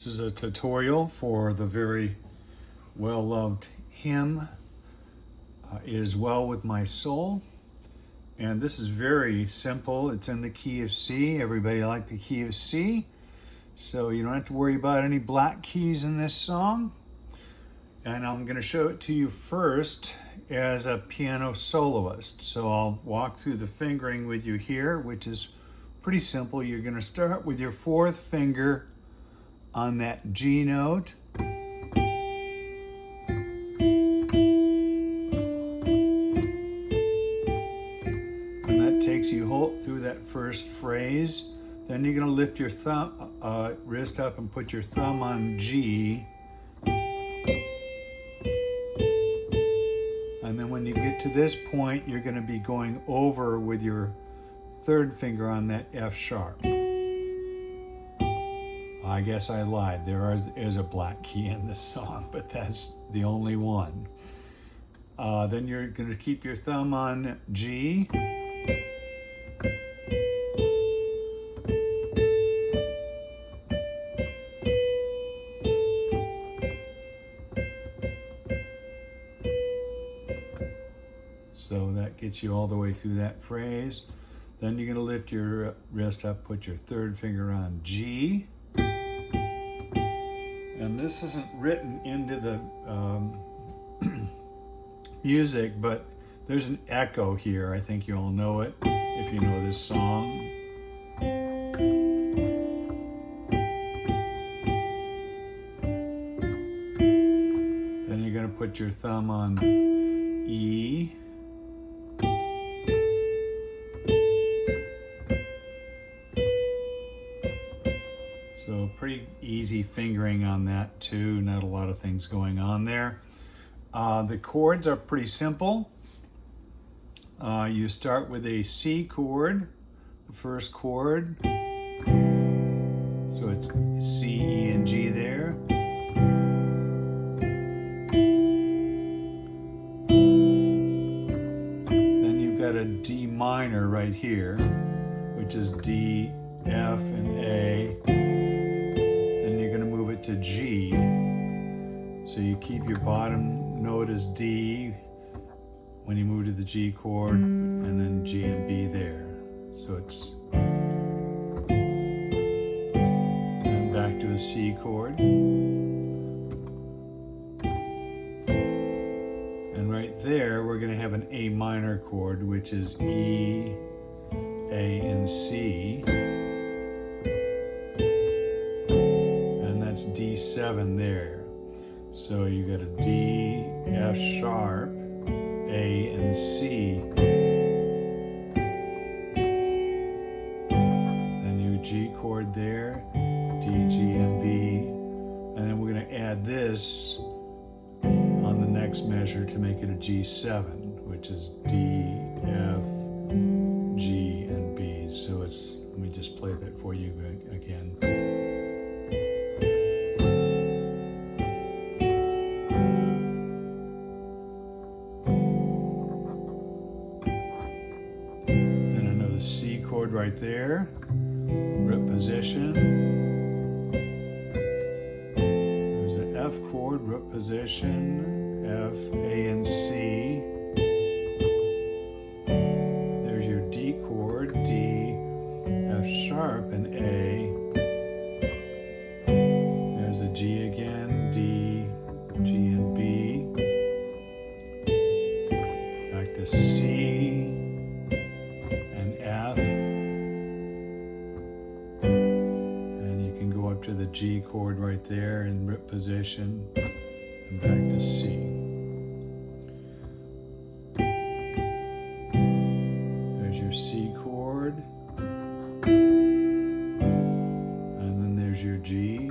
This is a tutorial for the very well-loved hymn, It Is Well With My Soul. And this is very simple. It's in the key of C. Everybody like the key of C. So you don't have to worry about any black keys in this song. And I'm going to show it to you first as a piano soloist. So I'll walk through the fingering with you here, which is pretty simple. You're going to start with your fourth finger on that G note. And that takes you through that first phrase. Then you're going to lift your wrist up and put your thumb on G. And then when you get to this point, you're going to be going over with your third finger on that F sharp. I guess I lied. There is a black key in this song, but that's the only one. Then you're going to keep your thumb on G. So that gets you all the way through that phrase. Then you're going to lift your wrist up, put your third finger on G. And this isn't written into the music, but there's an echo here. I think you all know it if you know this song. Then you're going to put your thumb on E. So pretty easy fingering on that too, not a lot of things going on there. The chords are pretty simple. You start with a C chord, the first chord. So it's C, E, and G there. Then you've got a D minor right here, which is D, F, and A. To G. So you keep your bottom note as D when you move to the G chord, and then G and B there. So it's and back to the C chord. And right there we're going to have an A minor chord, which is E, A, and C. That's D7 there. So you got a D, F sharp, A, and C. Then you G chord there, D, G, and B. And then we're going to add this on the next measure to make it a G7, which is D, F, G, and B. So it's, let me just play that for you again. C chord right there, root position. There's an F chord, root position, F, A, and C. There's your D chord, D, F sharp, and A. There's a G again, D, G, and B. Back to C. To the G chord right there in root position, and back to C. There's your C chord, and then there's your G.